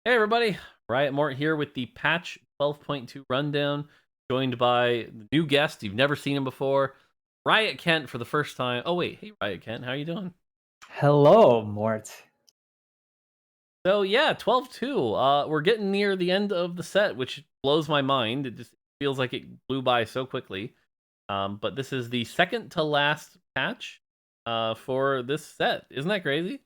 Hey everybody, Riot Mort here with the patch 12.2 rundown, joined by the new guest. You've never seen him before, Riot Kent for the first time. Oh wait, hey Riot Kent, how you doing? Hello, Mort. So yeah, 12.2. We're getting near the end of the set, which blows my mind. It just feels like it blew by so quickly. But this is the second to last patch for this set. Isn't that crazy?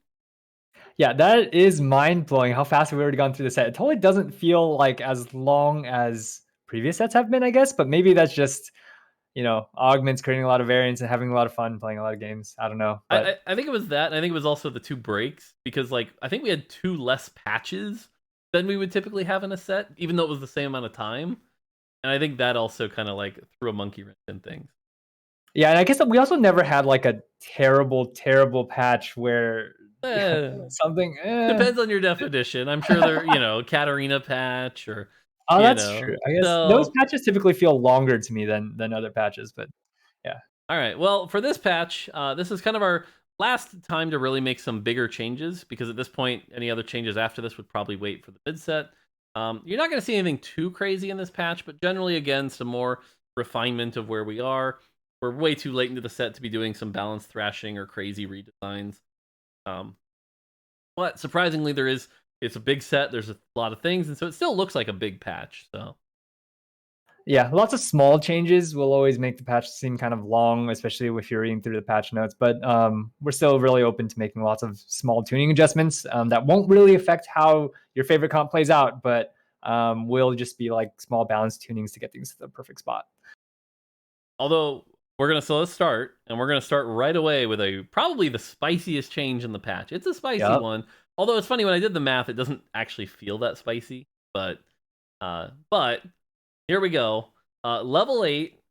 Yeah, that is mind-blowing how fast we've already gone through the set. It totally doesn't feel like as long as previous sets have been, I guess, but maybe that's just, Augments creating a lot of variants and having a lot of fun playing a lot of games. I don't know, I, but I I think it was that. And I think it was also the two breaks because like I think we had two less patches than we would typically have in a set, even though it was the same amount of time. And I think that also kind of like threw a monkey wrench in things. yeah, and I guess that we also never had like a terrible, terrible patch where Eh, something depends on your definition. I'm sure they're Katarina patch or Oh, you that's know. true. I guess those So patches typically feel longer to me than other patches, but yeah. all right. Well, for this patch, this is kind of our last time to really make some bigger changes because at this point, any other changes after this would probably wait for the mid set. You're not going to see anything too crazy in this patch, but generally, again, some more refinement of where we are. We're way too late into the set to be doing some balanced thrashing or crazy redesigns. Um, but surprisingly, it's a big set. There's a lot of things, and so it still looks like a big patch. So Yeah, lots of small changes will always make the patch seem kind of long, especially if you're reading through the patch notes. But we're still really open to making lots of small tuning adjustments that won't really affect how your favorite comp plays out, but will just be like small balance tunings to get things to the perfect spot. although let's start, and we're gonna start right away with a probably the spiciest change in the patch. It's a spicy Yep. one. Although it's funny when I did the math, it doesn't actually feel that spicy. But here we go. Level 8,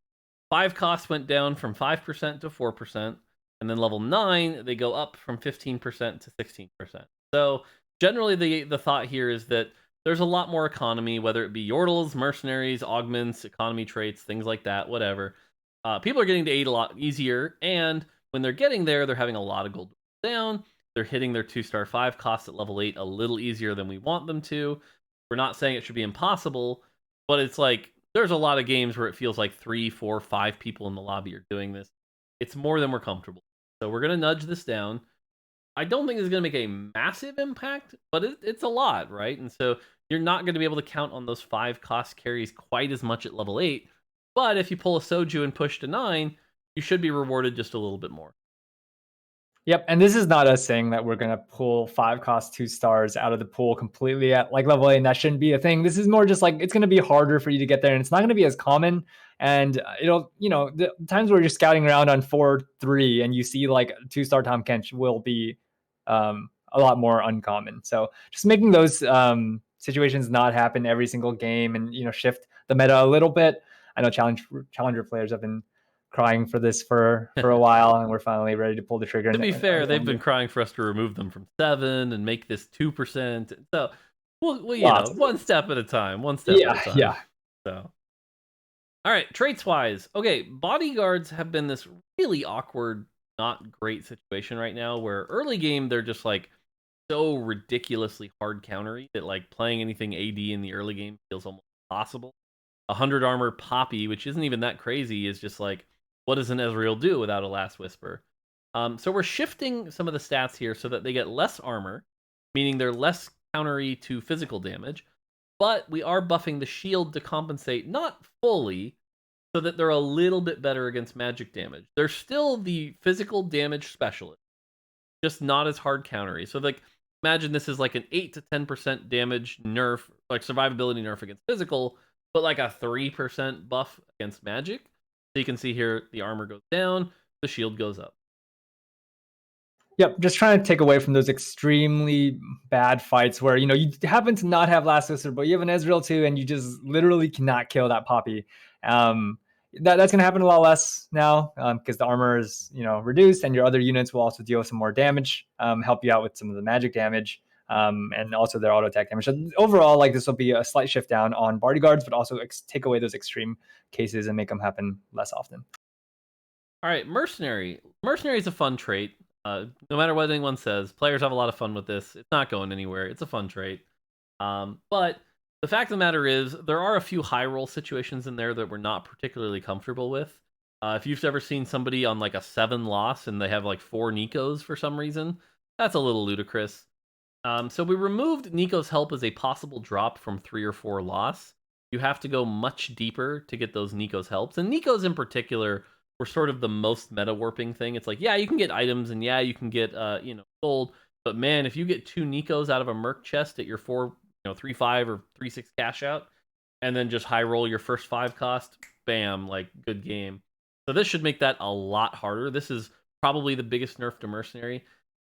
5 costs went down from 5% to 4%, and then level 9 they go up from 15% to 16%. So generally the thought here is that there's a lot more economy, whether it be yordles, mercenaries, augments, economy traits, things like that, whatever. People are getting to 8 a lot easier, and when they're getting there, they're having a lot of gold down. They're hitting their 2-star 5 costs at level 8 a little easier than we want them to. We're not saying it should be impossible, but it's like there's a lot of games where it feels like 3, 4, 5 people in the lobby are doing this. It's more than we're comfortable. So we're gonna nudge this down. I don't think it's gonna make a massive impact, but it's a lot, right? And so you're not going to be able to count on those 5 cost carries quite as much at level 8. But if you pull a Soju and push to 9, you should be rewarded just a little bit more. Yep, and this is not us saying that we're gonna pull 5 cost 2 stars out of the pool completely at like level 8, and that shouldn't be a thing. This is more just like it's gonna be harder for you to get there, and it's not gonna be as common. And it'll, the times where you're scouting around on 4-3 and you see like 2-star Tom Kench will be a lot more uncommon. So just making those situations not happen every single game, and shift the meta a little bit. I know challenger players have been crying for this for a while, and we're finally ready to pull the trigger. To And be fair, they've been crying for us to remove them from 7 and make this 2%. So, lots of one ways. step at a time, one step at a Yeah, time. yeah. So, all right, traits wise. Okay, bodyguards have been this really awkward, not great situation right now where early game they're just like so ridiculously hard countery that like playing anything AD in the early game feels almost impossible. 100 armor Poppy, which isn't even that crazy, is just like, what does an Ezreal do without a Last Whisper? So we're shifting some of the stats here so that they get less armor, meaning they're less countery to physical damage, but we are buffing the shield to compensate, not fully, so that they're a little bit better against magic damage. They're still the physical damage specialist, just not as hard countery. So like imagine this is like an 8 to 10% damage nerf, like survivability nerf against physical, but like a 3% buff against magic. So you can see here the armor goes down, the shield goes up. Yep, just trying to take away from those extremely bad fights where you happen to not have Last Whisper, but you have an Ezreal too, and you just literally cannot kill that Poppy. Um, that's going to happen a lot less now because the armor is reduced, and your other units will also deal with some more damage, help you out with some of the magic damage, and also their auto attack damage. So overall, like this will be a slight shift down on bodyguards, but also take away those extreme cases and make them happen less often. All right, mercenary. Mercenary is a fun trait. No matter what anyone says, players have a lot of fun with this. It's not going anywhere. It's a fun trait. But the fact of the matter is, there are a few high roll situations in there that we're not particularly comfortable with. If you've ever seen somebody on like a 7 loss and they have like 4 Nikos for some reason, that's a little ludicrous. So we removed Nico's help as a possible drop from 3 or 4 loss. You have to go much deeper to get those Nico's helps. And Nico's in particular were sort of the most meta warping thing. It's like, yeah, you can get items and yeah, you can get gold. But man, if you get 2 Nico's out of a merc chest at your 3-5 or 3-6 cash out, and then just high roll your first 5 cost, bam, like good game. So this should make that a lot harder. This is probably the biggest nerf to Mercenary.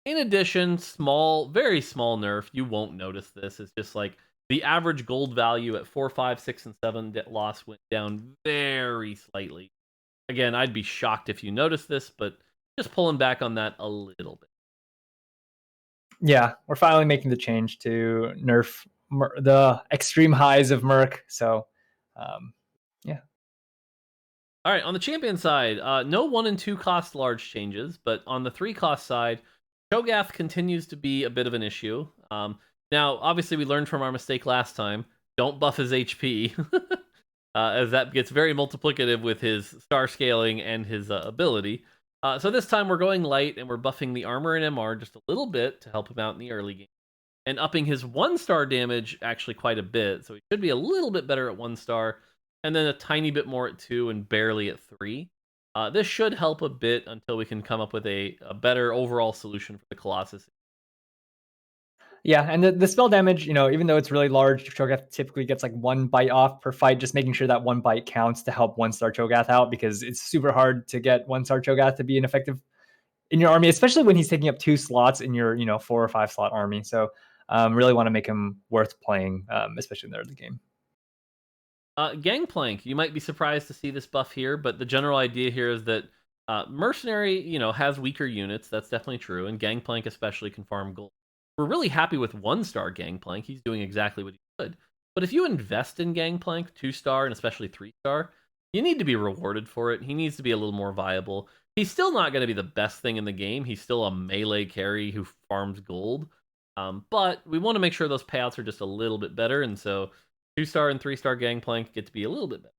In addition, very small nerf, you won't notice this. It's just like the average gold value at 4, 5, 6, and 7 loss went down very slightly. Again, I'd be shocked if you noticed this, but just pulling back on that a little bit. Yeah, we're finally making the change to nerf the extreme highs of Merc. So, yeah. All right, on the champion side, no 1 and 2 cost large changes, but on the 3 cost side, Cho'Gath continues to be a bit of an issue. Now, obviously, we learned from our mistake last time. Don't buff his HP, as that gets very multiplicative with his star scaling and his ability. So this time we're going light and we're buffing the armor and MR just a little bit to help him out in the early game. And upping his 1-star damage actually quite a bit, so he should be a little bit better at 1-star, and then a tiny bit more at 2 and barely at 3. This should help a bit until we can come up with a better overall solution for the Colossus. Yeah, and the spell damage, even though it's really large, Cho'Gath typically gets like 1 bite off per fight, just making sure that 1 bite counts to help 1-star Cho'Gath out, because it's super hard to get 1-star Cho'Gath to be an effective in your army, especially when he's taking up 2 slots in your 4 or 5 slot army. So really want to make him worth playing, especially in the early game. Gangplank, you might be surprised to see this buff here, but the general idea here is that Mercenary, has weaker units. That's definitely true, and Gangplank especially can farm gold. We're really happy with 1-star Gangplank. He's doing exactly what he could. But if you invest in Gangplank, 2-star and especially 3-star, you need to be rewarded for it. He needs to be a little more viable. He's still not going to be the best thing in the game. He's still a melee carry who farms gold. But we want to make sure those payouts are just a little bit better, and so 2-star and 3-star Gangplank get to be a little bit better.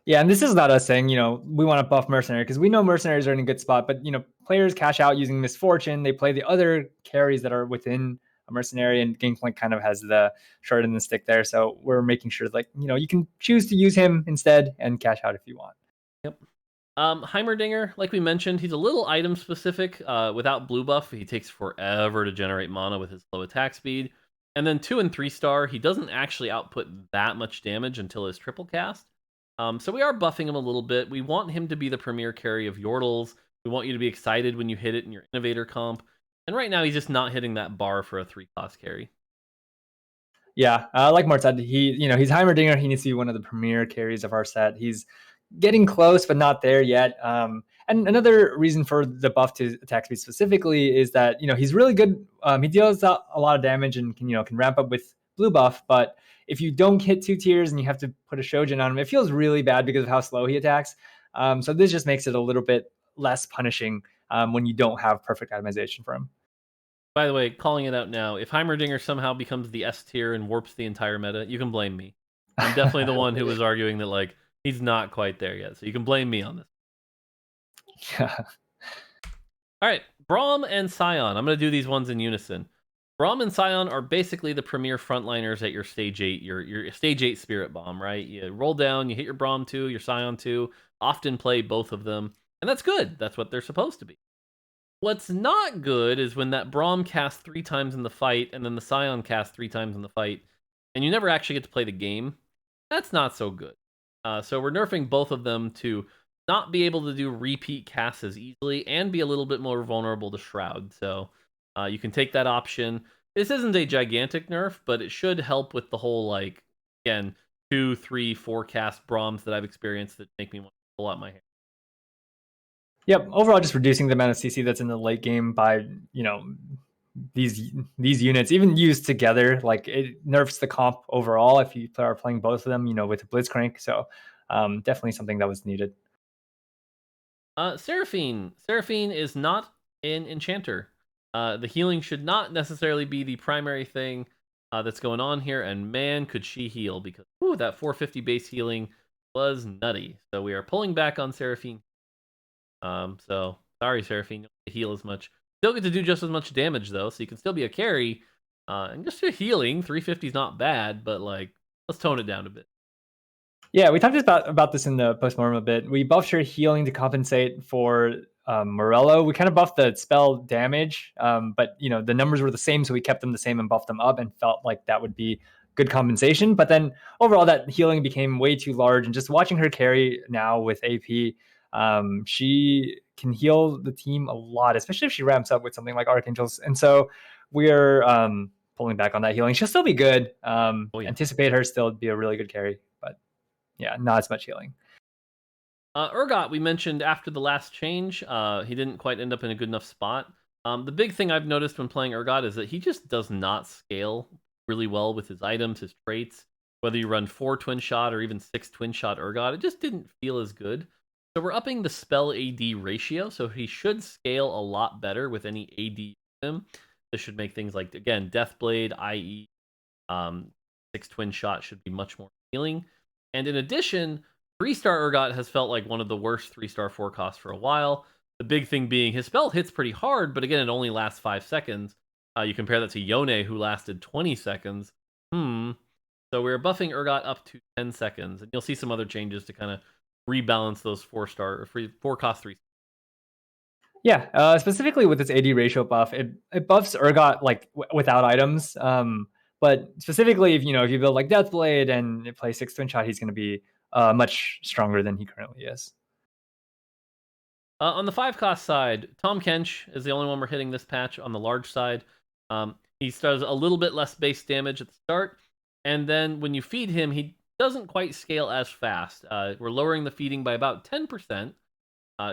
Yeah, and this is not us saying, we want to buff Mercenary, because we know Mercenaries are in a good spot, but, players cash out using Misfortune. They play the other carries that are within a Mercenary, and Gangplank kind of has the short in the stick there. So we're making sure, you can choose to use him instead and cash out if you want. Yep. Heimerdinger, like we mentioned, he's a little item specific. Without blue buff, he takes forever to generate mana with his low attack speed. And then 2 and 3-star, he doesn't actually output that much damage until his triple cast. So we are buffing him a little bit. We want him to be the premier carry of Yordles. We want you to be excited when you hit it in your Innovator comp. And right now, he's just not hitting that bar for a 3-cost carry. Yeah, like Mort said, he's Heimerdinger. He needs to be one of the premier carries of our set. He's getting close, but not there yet. And another reason for the buff to attack speed specifically is that he's really good. He deals a lot of damage and can ramp up with blue buff. But if you don't hit 2 tiers and you have to put a Shojin on him, it feels really bad because of how slow he attacks. So this just makes it a little bit less punishing when you don't have perfect itemization for him. By the way, calling it out now, if Heimerdinger somehow becomes the S tier and warps the entire meta, you can blame me. I'm definitely the one who was arguing that he's not quite there yet, so you can blame me on this. Yeah. All right, Braum and Scion. I'm going to do these ones in unison. Braum and Scion are basically the premier frontliners at your stage 8, your stage 8 Spirit Bomb, right? You roll down, you hit your Braum 2, your Scion 2, often play both of them, and that's good. That's what they're supposed to be. What's not good is when that Braum casts 3 times in the fight, and then the Scion casts 3 times in the fight, and you never actually get to play the game. That's not so good. So we're nerfing both of them to not be able to do repeat casts as easily and be a little bit more vulnerable to Shroud. So you can take that option. This isn't a gigantic nerf, but it should help with the whole, again, 2, 3, 4 cast Brahms that I've experienced that make me want to pull out my hair. Yep. Overall, just reducing the amount of CC that's in the late game by, these units, even used together, it nerfs the comp overall if you are playing both of them, with a Blitzcrank. So definitely something that was needed. Seraphine. Seraphine is not an enchanter. The healing should not necessarily be the primary thing. that's going on here. And man, could she heal, because ooh, that 450 base healing was nutty. So we are pulling back on Seraphine. So sorry, Seraphine, you don't get to heal as much. Still get to do just as much damage though, so you can still be a carry. And just your healing, 350 is not bad, but like let's tone it down a bit. Yeah, we talked about this in the postmortem a bit. We buffed her healing to compensate for Morello. We kind of buffed the spell damage, but the numbers were the same, so we kept them the same and buffed them up, and felt like that would be good compensation. But then overall, that healing became way too large, and just watching her carry now with AP, she can heal the team a lot, especially if she ramps up with something like Archangels. And so we're pulling back on that healing. She'll still be good. Oh yeah. Anticipate her still be a really good carry, but yeah, not as much healing. Urgot, we mentioned after the last change, he didn't quite end up in a good enough spot. The big thing I've noticed when playing Urgot is that he just does not scale really well with his items, his traits. Whether you run 4 twin shot or even 6 twin shot Urgot, it just didn't feel as good. So we're upping the spell AD ratio, so he should scale a lot better with any AD with him. This should make things like, again, Deathblade, IE, 6 twin shot should be much more healing. And in addition, 3-star Urgot has felt like one of the worst 3-star 4 costs for a while. The big thing being his spell hits pretty hard, but again, it only lasts 5 seconds. You compare that to Yone, who lasted 20 seconds. So we're buffing Urgot up to 10 seconds, and you'll see some other changes to kind of rebalance those 4-star or 4 cost 3. Yeah, specifically with its AD ratio buff, it buffs Urgot like without items. But specifically, if you build like Deathblade and play 6 twin shot, he's going to be much stronger than he currently is. On the 5 cost side, Tom Kench is the only one we're hitting this patch on the large side. He does a little bit less base damage at the start, and then when you feed him, he doesn't quite scale as fast. We're lowering the feeding by about 10%.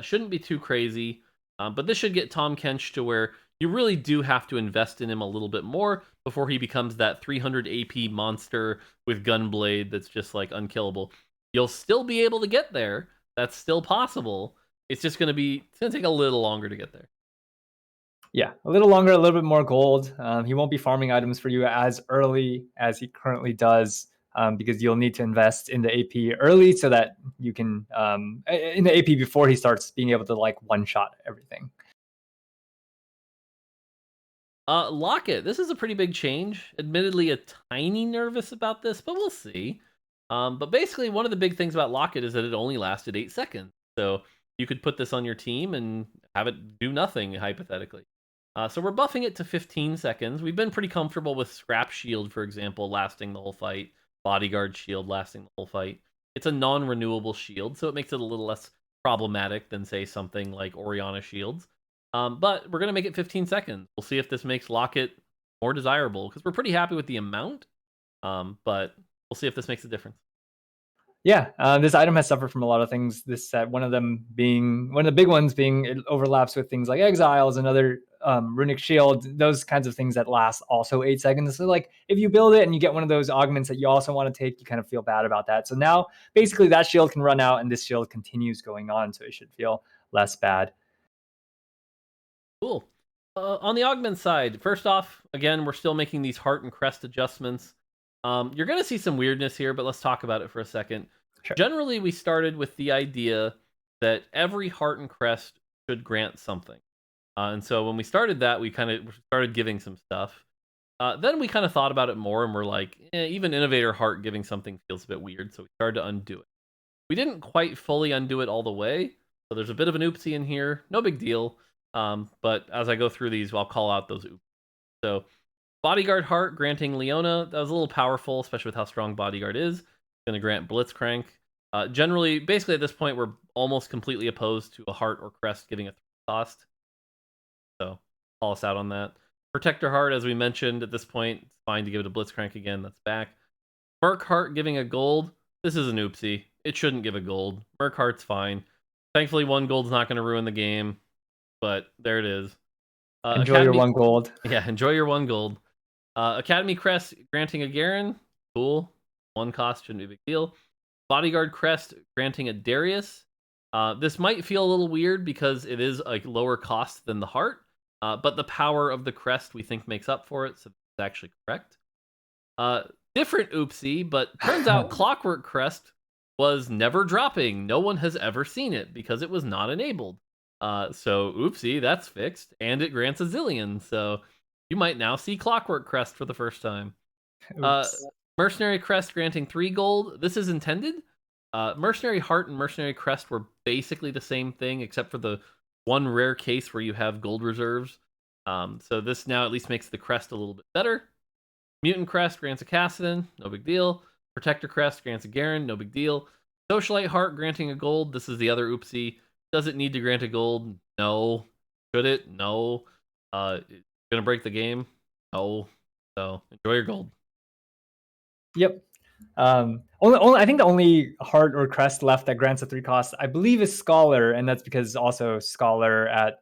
Shouldn't be too crazy, but this should get Tom Kench to where you really do have to invest in him a little bit more before he becomes that 300 AP monster with Gunblade that's just like unkillable. You'll still be able to get there. That's still possible. It's just going to take a little longer to get there. Yeah, a little longer, a little bit more gold. He won't be farming items for you as early as he currently does, because you'll need to invest in the AP early so that you can in the AP before he starts being able to like one-shot everything. Locket, this is a pretty big change. Admittedly, a tiny nervous about this, but we'll see. But basically, one of the big things about Locket is that it only lasted 8 seconds. So you could put this on your team and have it do nothing, hypothetically. So we're buffing it to 15 seconds. We've been pretty comfortable with Scrap Shield, for example, lasting the whole fight. Bodyguard Shield lasting the whole fight. It's a non-renewable shield, so it makes it a little less problematic than, say, something like Oriana Shields. But we're going to make it 15 seconds. We'll see if this makes Locket more desirable, because we're pretty happy with the amount. But we'll see if this makes a difference. Yeah, this item has suffered from a lot of things this set. One of the big ones being it overlaps with things like Exiles and other Runic Shield, those kinds of things that last also 8 seconds. So like if you build it and you get one of those augments that you also want to take, you kind of feel bad about that. So now basically that shield can run out and this shield continues going on, so it should feel less bad. Cool. On the augment side, first off, again, we're still making these heart and crest adjustments. You're going to see some weirdness here, but let's talk about it for a second. Sure. Generally, we started with the idea that every heart and crest should grant something. And so when we started that, we kind of started giving some stuff. Then we kind of thought about it more, and we're like, even Innovator Heart giving something feels a bit weird, so we started to undo it. We didn't quite fully undo it all the way, so there's a bit of an oopsie in here. No big deal. But as I go through these, I'll call out those oops. So Bodyguard Heart granting Leona, that was a little powerful, especially with how strong Bodyguard is. It's going to grant Blitzcrank. Generally, basically at this point, we're almost completely opposed to a Heart or Crest giving a 3 cost. So call us out on that. Protector Heart, as we mentioned, at this point, it's fine to give it a Blitzcrank again. That's back. Merc Heart giving a gold. This is an oopsie. It shouldn't give a gold. Merc Heart's fine. Thankfully, 1 gold's not going to ruin the game, but there it is. Enjoy your 1 gold. Yeah, enjoy your 1 gold. Academy Crest granting a Garen. Cool. 1 cost, shouldn't be a big deal. Bodyguard Crest granting a Darius. This might feel a little weird because it is a lower cost than the Heart, but the power of the Crest we think makes up for it, so that's actually correct. Uh, Different oopsie, but turns out Clockwork Crest was never dropping. No one has ever seen it because it was not enabled. So oopsie, that's fixed, and it grants a zillion. So you might now see Clockwork Crest for the first time. Uh, Oops. Mercenary Crest granting 3 gold. This is intended. Mercenary Heart and Mercenary Crest were basically the same thing, except for the one rare case where you have gold reserves. So this now at least makes the crest a little bit better. Mutant Crest grants a Cassidon, no big deal. Protector Crest grants a Garen, no big deal. Socialite Heart granting a gold. This is the other oopsie. Does it need to grant a gold? No. Should it? No. It's gonna break the game? No. So enjoy your gold. Yep. Only I think the only heart or crest left that grants a 3 cost, I believe, is Scholar, and that's because also Scholar at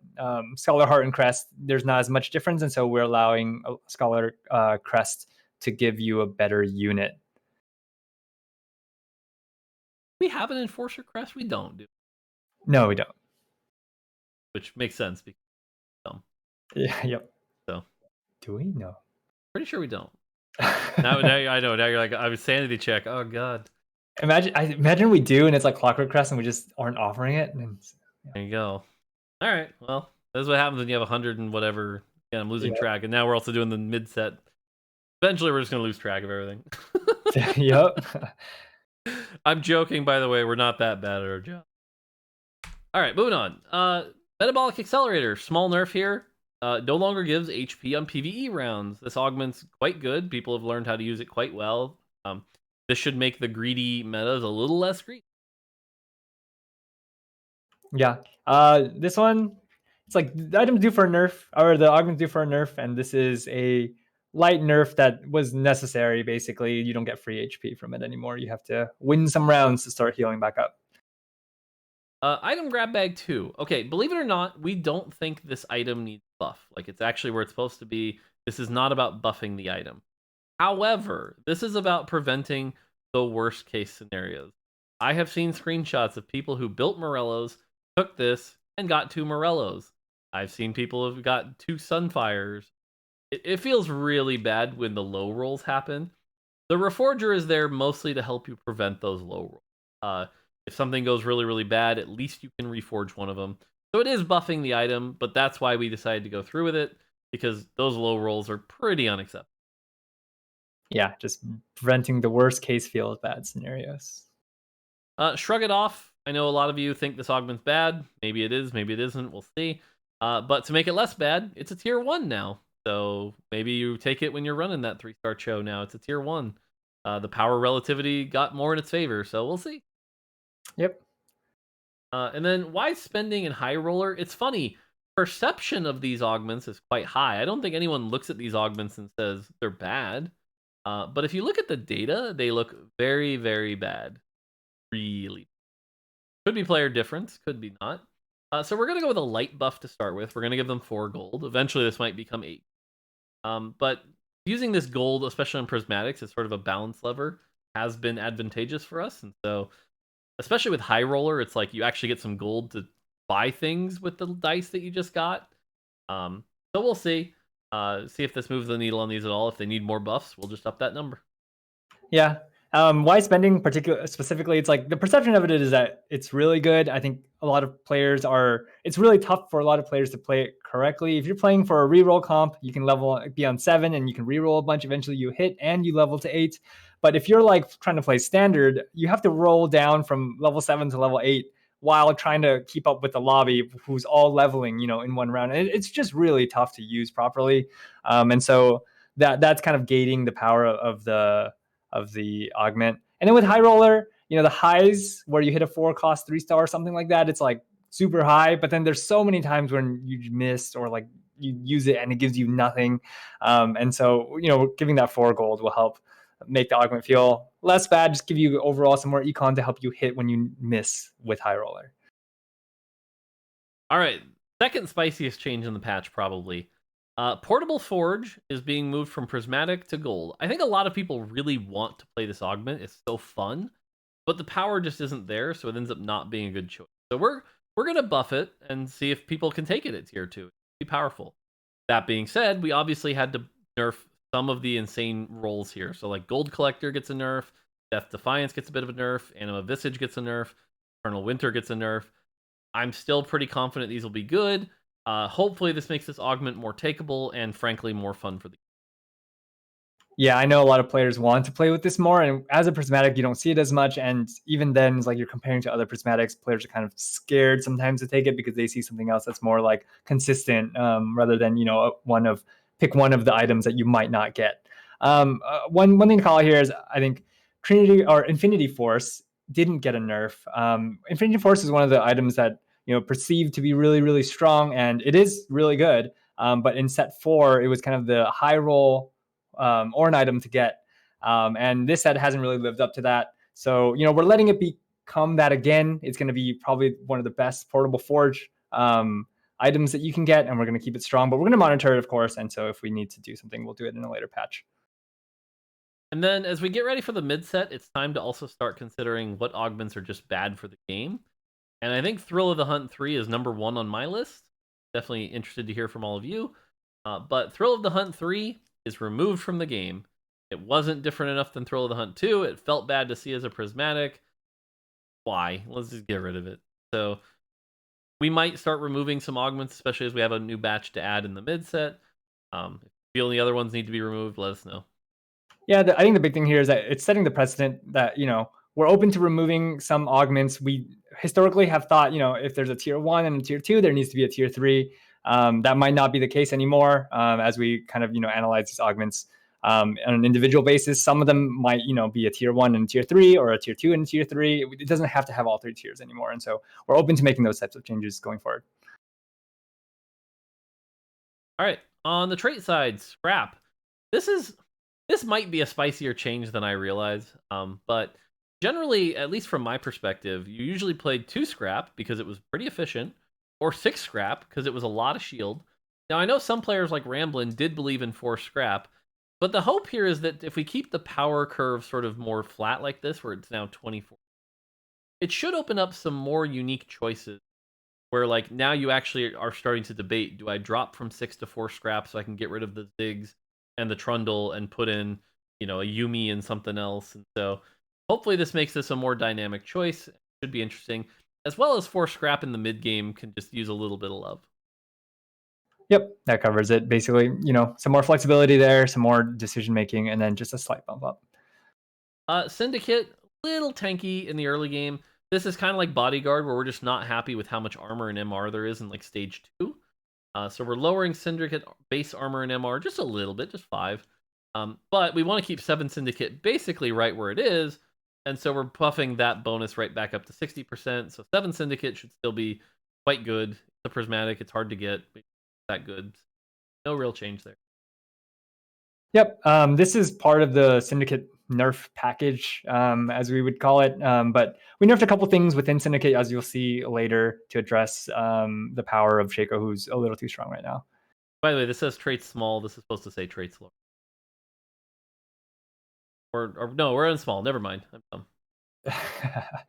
Scholar Heart and Crest, there's not as much difference, and so we're allowing a Scholar Crest to give you a better unit. We have an Enforcer Crest? We don't, do No, we don't. which makes sense because dumb. Yeah, yep. So Do we? No. pretty sure we don't. Now I know. Now you're like, I was sanity check. Oh god. Imagine we do, and it's like Clockwork Crest, and we just aren't offering it. And There you go. All right. Well, that's what happens when you have 100 and whatever. Yeah, I'm losing yeah. track, and now we're also doing the mid set. Eventually, we're just gonna lose track of everything. Yep. I'm joking, by the way. We're not that bad at our job. All right, moving on. Metabolic Accelerator, small nerf here. No longer gives HP on PvE rounds. This augment's quite good. People have learned how to use it quite well. This should make the greedy metas a little less greedy. Yeah. This one, it's like the items due for a nerf, or the augments due for a nerf, and this is a light nerf that was necessary. Basically, you don't get free HP from it anymore. You have to win some rounds to start healing back up. Item grab bag 2. Okay, believe it or not, we don't think this item needs buff. Like, it's actually where it's supposed to be. This is not about buffing the item. However, this is about preventing the worst case scenarios. I have seen screenshots of people who built Morellos, took this, and got 2 Morellos. I've seen people who've got 2 Sunfires. It feels really bad when the low rolls happen. The Reforger is there mostly to help you prevent those low rolls. If something goes really, really bad, at least you can reforge one of them. So it is buffing the item, but that's why we decided to go through with it, because those low rolls are pretty unacceptable. Yeah, just preventing the worst case feel of bad scenarios. Shrug it off. I know a lot of you think this augment's bad. Maybe it is, maybe it isn't. We'll see. But to make it less bad, it's a tier 1 now. So maybe you take it when you're running that 3-star show now. It's a tier 1. The power relativity got more in its favor, so we'll see. Yep. And then why spending in High Roller? It's funny. Perception of these augments is quite high. I don't think anyone looks at these augments and says they're bad. But if you look at the data, they look very, very bad. Really. Could be player difference, could be not. So we're going to go with a light buff to start with. We're going to give them 4 gold. Eventually, this might become 8. But using this gold, especially on Prismatics, as sort of a balance lever, has been advantageous for us. And so, especially with High Roller, it's like you actually get some gold to buy things with the dice that you just got. So we'll see. See if this moves the needle on these at all. If they need more buffs, we'll just up that number. Yeah. Why spending specifically? It's like the perception of it is that it's really good. I think a lot of players are. It's really tough for a lot of players to play it correctly. If you're playing for a reroll comp, you can be on 7 and you can reroll a bunch. Eventually, you hit and you level to 8. But if you're like trying to play standard, you have to roll down from level 7 to level 8 while trying to keep up with the lobby, who's all leveling, in one round. And it's just really tough to use properly. And so that's kind of gating the power of the augment. And then with High Roller, the highs where you hit a 4 cost 3-star or something like that, it's like super high. But then there's so many times when you missed or like you use it and it gives you nothing. And so, giving that 4 gold will help make the augment feel less bad, just give you overall some more econ to help you hit when you miss with High Roller. All right. Second spiciest change in the patch, probably. Portable Forge is being moved from Prismatic to Gold. I think a lot of people really want to play this augment. It's so fun, but the power just isn't there, so it ends up not being a good choice. So we're gonna buff it and see if people can take it at tier 2. It's be powerful. That being said, we obviously had to nerf some of the insane rolls here. So like Gold Collector gets a nerf, Death Defiance gets a bit of a nerf, Anima Visage gets a nerf, Eternal Winter gets a nerf. I'm still pretty confident these will be good. Hopefully this makes this augment more takeable and frankly more fun for the game. Yeah, I know a lot of players want to play with this more, and as a prismatic, you don't see it as much. And even then, it's like you're comparing to other prismatics, players are kind of scared sometimes to take it because they see something else that's more like consistent, rather than pick one of the items that you might not get. One thing to call here is I think Trinity or Infinity Force didn't get a nerf. Infinity Force is one of the items that perceived to be really really strong, and it is really good. But in set 4, it was kind of the high roll or an item to get. And this set hasn't really lived up to that. So, we're letting it become that again. It's going to be probably one of the best portable forge items that you can get, and we're going to keep it strong. But we're going to monitor it, of course. And so if we need to do something, we'll do it in a later patch. And then as we get ready for the mid set, it's time to also start considering what augments are just bad for the game. And I think Thrill of the Hunt 3 is number 1 on my list. Definitely interested to hear from all of you. But Thrill of the Hunt 3 is removed from the game. It wasn't different enough than Thrill of the Hunt 2. It felt bad to see as a prismatic. Why? Let's just get rid of it. So we might start removing some augments, especially as we have a new batch to add in the mid set. If you feel the other ones need to be removed, let us know. Yeah, I think the big thing here is that it's setting the precedent that, we're open to removing some augments. We historically have thought, if there's a tier 1 and a tier 2, there needs to be a tier 3. That might not be the case anymore, as we kind of, analyze these augments on an individual basis. Some of them might, be a tier 1 and tier 3, or a tier 2 and tier 3. It doesn't have to have all 3 tiers anymore. And so we're open to making those types of changes going forward. All right, on the trait side, Scrap. This might be a spicier change than I realize, but generally, at least from my perspective, you usually played 2 Scrap because it was pretty efficient, or 6 Scrap because it was a lot of shield. Now, I know some players like Ramblin did believe in 4 Scrap, but the hope here is that if we keep the power curve sort of more flat like this, where it's now 24, it should open up some more unique choices where like now you actually are starting to debate, do I drop from 6 to 4 Scrap so I can get rid of the Ziggs and the Trundle and put in, a Yumi and something else. And so hopefully this makes this a more dynamic choice. It should be interesting. As well as 4 Scrap in the mid game can just use a little bit of love. Yep, that covers it. Basically, some more flexibility there, some more decision making, and then just a slight bump up. Syndicate, little tanky in the early game. This is kind of like Bodyguard, where we're just not happy with how much armor and MR there is in like stage 2. So we're lowering Syndicate base armor and MR just a little bit, just 5. But we want to keep 7 Syndicate basically right where it is. And so we're buffing that bonus right back up to 60%. So 7 Syndicate should still be quite good. It's a prismatic, it's hard to get, but that good. No real change there. Yep, this is part of the Syndicate nerf package, as we would call it. But we nerfed a couple things within Syndicate, as you'll see later, to address the power of Shaco, who's a little too strong right now. By the way, this says trait small. This is supposed to say trait slow. Or no, we're in small. Never mind. I'm dumb.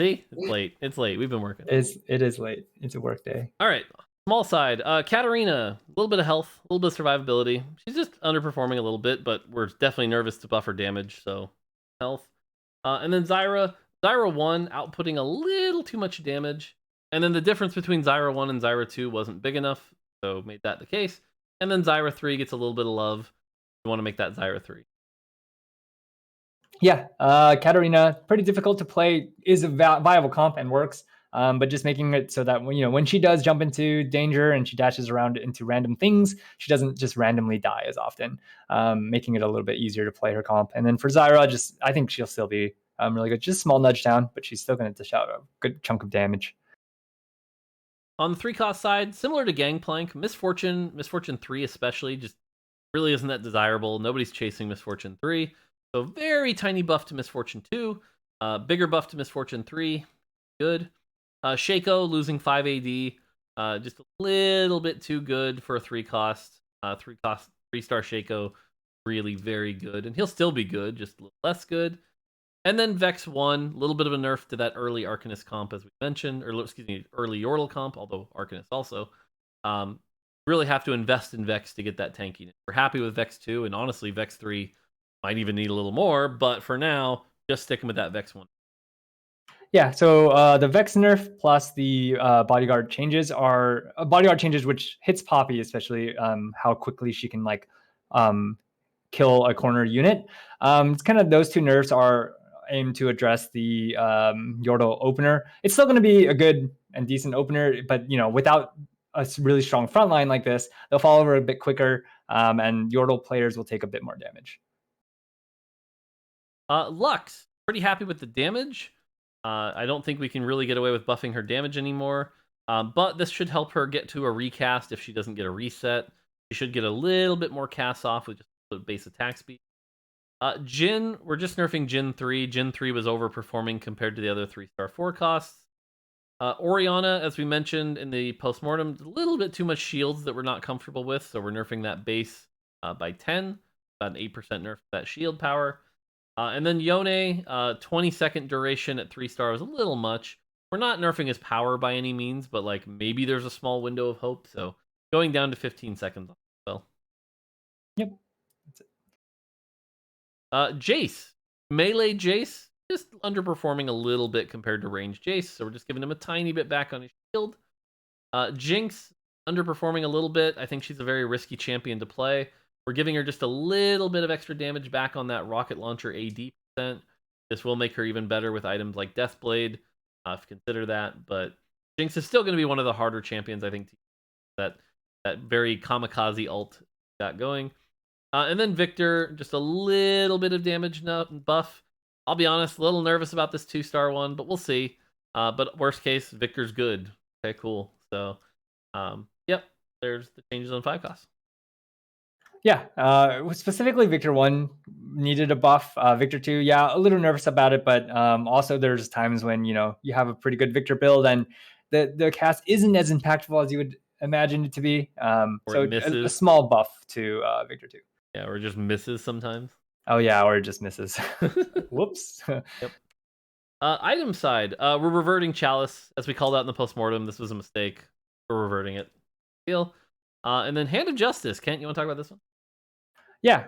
See, it's late. It's late. We've been working. It is late. It's a work day. All right. Small side. Katarina, a little bit of health, a little bit of survivability. She's just underperforming a little bit, but we're definitely nervous to buff her damage, so health. And then Zyra. Zyra 1 outputting a little too much damage. And then the difference between Zyra 1 and Zyra 2 wasn't big enough, so made that the case. And then Zyra 3 gets a little bit of love. We want to make that Zyra 3. Yeah, Katarina, pretty difficult to play, is a viable comp and works. But just making it so that when she does jump into danger and she dashes around into random things, she doesn't just randomly die as often, making it a little bit easier to play her comp. And then for Zyra, I think she'll still be really good. Just a small nudge down, but she's still going to dish out a good chunk of damage. On the 3-cost side, similar to Gangplank, Misfortune 3 especially, just really isn't that desirable. Nobody's chasing Misfortune 3. So very tiny buff to Misfortune 2, bigger buff to Misfortune 3, good. Shaco losing 5 AD, just a little bit too good for a 3-cost. 3-star Shaco, really very good. And he'll still be good, just a little less good. And then Vex 1, a little bit of a nerf to that early Arcanist comp, as we mentioned, or excuse me, early Yordle comp, although Arcanist also. really have to invest in Vex to get that tankiness. We're happy with Vex 2, and honestly, Vex 3 might even need a little more, but for now, just sticking with that Vex 1. Yeah, so the Vex nerf plus the bodyguard changes are bodyguard changes, which hits Poppy, especially how quickly she can like kill a corner unit. It's kind of those two nerfs are aimed to address the Yordle opener. It's still going to be a good and decent opener, but without a really strong front line like this, they'll fall over a bit quicker, and Yordle players will take a bit more damage. Lux, pretty happy with the damage. I don't think we can really get away with buffing her damage anymore, but this should help her get to a recast if she doesn't get a reset. She should get a little bit more cast off with just a base attack speed. Jin, we're just nerfing Jin 3. Jin 3 was overperforming compared to the other 3-star 4 costs. Orianna, as we mentioned in the postmortem, a little bit too much shields that we're not comfortable with, so we're nerfing that base by 10, about an 8% nerf to that shield power. And then Yone, 20-second duration at 3-star was a little much. We're not nerfing his power by any means, but like maybe there's a small window of hope, so going down to 15 seconds. Well, Yep. Jace, melee Jace, just underperforming a little bit compared to range Jace, so we're just giving him a tiny bit back on his shield. Jinx, underperforming a little bit. I think she's a very risky champion to play. We're giving her just a little bit of extra damage back on that rocket launcher AD percent. This will make her even better with items like Deathblade, if you consider that. But Jinx is still going to be one of the harder champions, I think, that very kamikaze ult got going. And then Victor, just a little bit of damage buff. I'll be honest, a little nervous about this 2-star one, but we'll see. But worst case, Victor's good. Okay, cool. So, yep, there's the changes on 5 costs. Yeah, specifically Victor 1 needed a buff. Victor 2, yeah, a little nervous about it, but also there's times when you have a pretty good Victor build and the cast isn't as impactful as you would imagine it to be. So a small buff to Victor 2. Yeah, or just misses sometimes. Oh yeah, or it just misses. Whoops. Yep. Item side, we're reverting Chalice as we called out in the postmortem. This was a mistake. We're reverting it. Feel. And then Hand of Justice. Kent, you want to talk about this one? Yeah,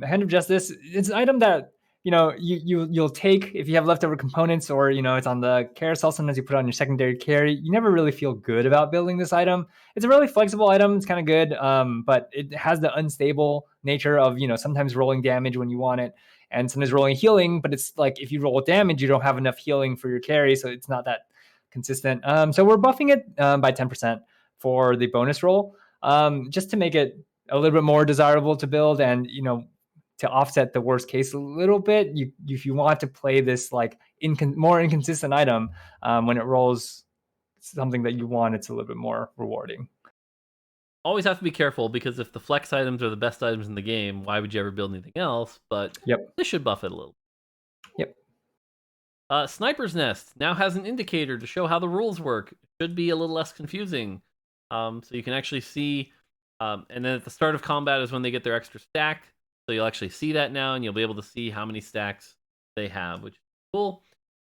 Hand of Justice. It's an item that you'll take if you have leftover components, or it's on the carousel. Sometimes you put it on your secondary carry. You never really feel good about building this item. It's a really flexible item. It's kind of good, but it has the unstable nature of sometimes rolling damage when you want it, and sometimes rolling healing. But it's like if you roll damage, you don't have enough healing for your carry, so it's not that consistent. So we're buffing it by 10% for the bonus roll, just to make it a little bit more desirable to build, and to offset the worst case a little bit. If you want to play this like more inconsistent item, when it rolls something that you want, it's a little bit more rewarding. Always have to be careful, because if the flex items are the best items in the game, why would you ever build anything else? But this should buff it a little. Yep. Sniper's Nest now has an indicator to show how the rules work. It should be a little less confusing, so you can actually see. And then at the start of combat is when they get their extra stack. So you'll actually see that now, and you'll be able to see how many stacks they have, which is cool.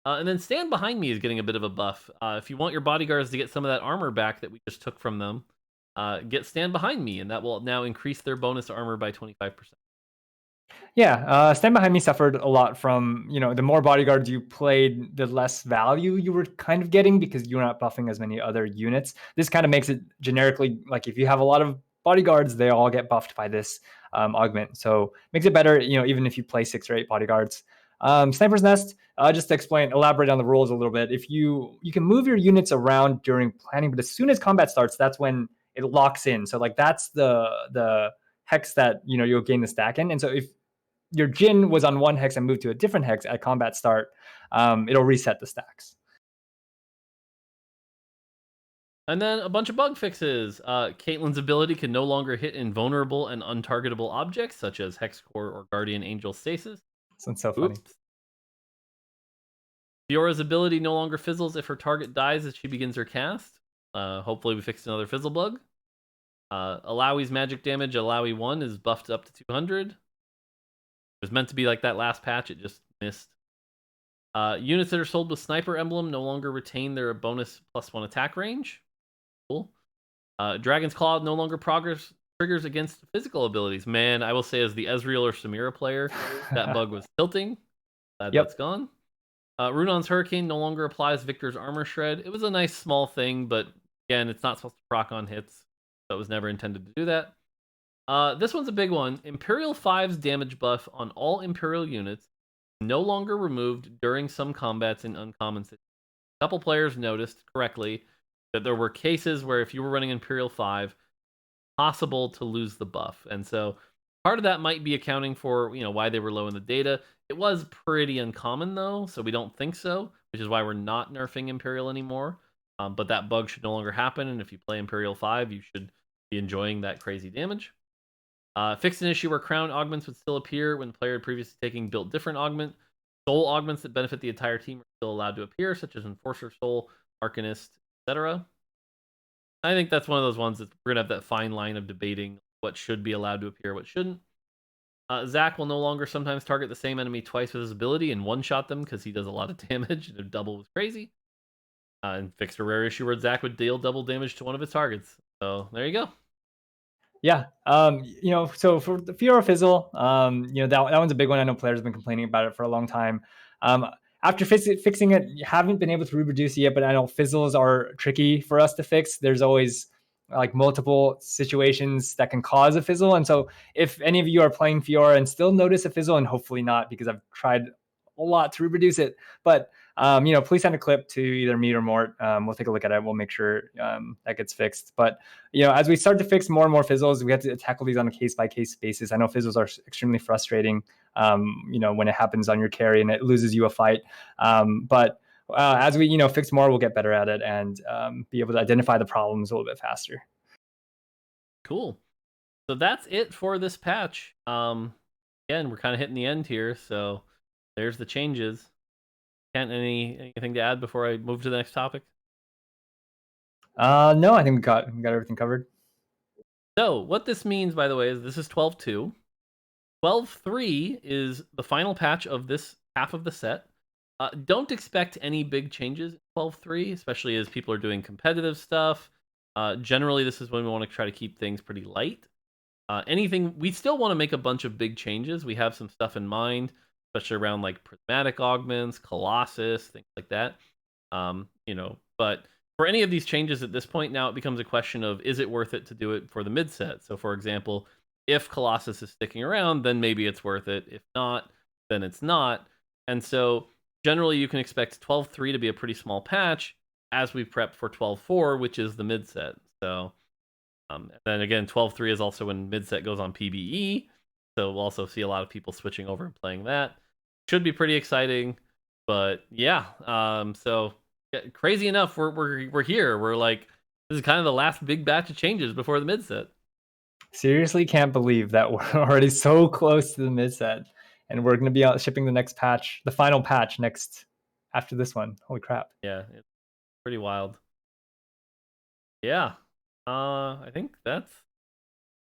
And then Stand Behind Me is getting a bit of a buff. If you want your bodyguards to get some of that armor back that we just took from them, get Stand Behind Me, and that will now increase their bonus armor by 25%. Yeah, Stand Behind Me suffered a lot from, the more bodyguards you played, the less value you were kind of getting because you're not buffing as many other units. This kind of makes it generically, like if you have a lot of bodyguards, they all get buffed by this augment. So makes it better, even if you play 6 or 8 bodyguards. Sniper's Nest, just to elaborate on the rules a little bit. If you can move your units around during planning, but as soon as combat starts, that's when it locks in. So like that's the hex that you'll gain the stack in. And so if your Jin was on one hex and moved to a different hex at combat start, it'll reset the stacks. And then a bunch of bug fixes. Caitlyn's ability can no longer hit invulnerable and untargetable objects, such as Hex Core or Guardian Angel Stasis. Sounds so funny. Fiora's ability no longer fizzles if her target dies as she begins her cast. Hopefully we fixed another fizzle bug. Alawi's magic damage, Alawi 1, is buffed up to 200. It was meant to be like that last patch, it just missed. Units that are sold with Sniper Emblem no longer retain their bonus +1 attack range. Cool. Dragon's Claw no longer progress triggers against physical abilities. Man, I will say as the Ezreal or Samira player, that bug was tilting. Glad that's Yep. gone. Runon's Hurricane no longer applies Victor's Armor Shred. It was a nice small thing, but again, it's not supposed to proc on hits, so it was never intended to do that. This one's a big one. Imperial 5's damage buff on all Imperial units no longer removed during some combats in uncommon situations. A couple players noticed correctly that there were cases where if you were running Imperial 5, possible to lose the buff. And so part of that might be accounting for, why they were low in the data. It was pretty uncommon though, so we don't think so, which is why we're not nerfing Imperial anymore. But that bug should no longer happen, and if you play Imperial 5, you should be enjoying that crazy damage. Fixed an issue where crown augments would still appear when the player had previously taken built different augment. Soul augments that benefit the entire team are still allowed to appear, such as Enforcer Soul, Arcanist, etc. I think that's one of those ones that we're going to have that fine line of debating what should be allowed to appear, what shouldn't. Zac will no longer sometimes target the same enemy twice with his ability and one-shot them because he does a lot of damage, and a double was crazy. And fixed a rare issue where Zac would deal double damage to one of his targets. So there you go. Yeah. So for the Fiora Fizzle, that one's a big one. I know players have been complaining about it for a long time. After fixing it, you haven't been able to reproduce it yet, but I know fizzles are tricky for us to fix. There's always like multiple situations that can cause a fizzle. And so if any of you are playing Fiora and still notice a fizzle, and hopefully not because I've tried a lot to reproduce it, but please send a clip to either me or Mort. We'll take a look at it. We'll make sure that gets fixed. But as we start to fix more and more fizzles, we have to tackle these on a case by case basis. I know fizzles are extremely frustrating. When it happens on your carry and it loses you a fight. But as we fix more, we'll get better at it and be able to identify the problems a little bit faster. Cool. So that's it for this patch. Again, we're kind of hitting the end here, so there's the changes. Kent, anything to add before I move to the next topic? No, I think we got everything covered. So what this means, by the way, is this is 12.2. 12.3 is the final patch of this half of the set. Don't expect any big changes in 12.3, especially as people are doing competitive stuff. Generally, this is when we want to try to keep things pretty light. We still want to make a bunch of big changes. We have some stuff in mind, especially around like prismatic augments, Colossus, things like that. But for any of these changes at this point, now it becomes a question of, is it worth it to do it for the mid set? So for example, if Colossus is sticking around, then maybe it's worth it. If not, then it's not. And so generally you can expect 12.3 to be a pretty small patch as we prep for 12.4, which is the mid set. So and then again, 12.3 is also when mid set goes on PBE. So we'll also see a lot of people switching over and playing that. Should be pretty exciting. But yeah, so crazy enough, we're here. We're like, this is kind of the last big batch of changes before the mid set. Seriously, can't believe that we're already so close to the mid set, and we're going to be out shipping the next patch, the final patch next after this one. Holy crap! Yeah, it's pretty wild. Yeah, I think that's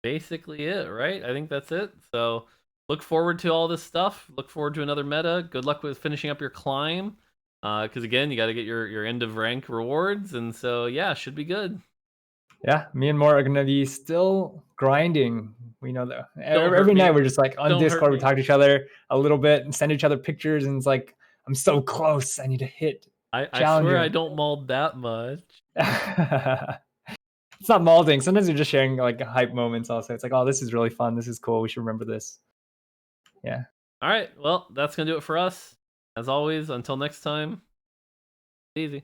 basically it, right? I think that's it. So look forward to all this stuff. Look forward to another meta. Good luck with finishing up your climb. Because again, you got to get your end of rank rewards, and so yeah, should be good. Yeah, me and Mort are going to be still grinding. We know that Don't hurt every me. night we're just like on Don't hurt Discord. We me. talk to each other a little bit and send each other pictures, and it's like, I'm so close. I need to hit. I swear I don't mold that much. It's not molding. Sometimes we're just sharing like hype moments. Also, it's like, oh, this is really fun. This is cool. We should remember this. Yeah. All right. Well, that's gonna do it for us. As always, until next time, easy.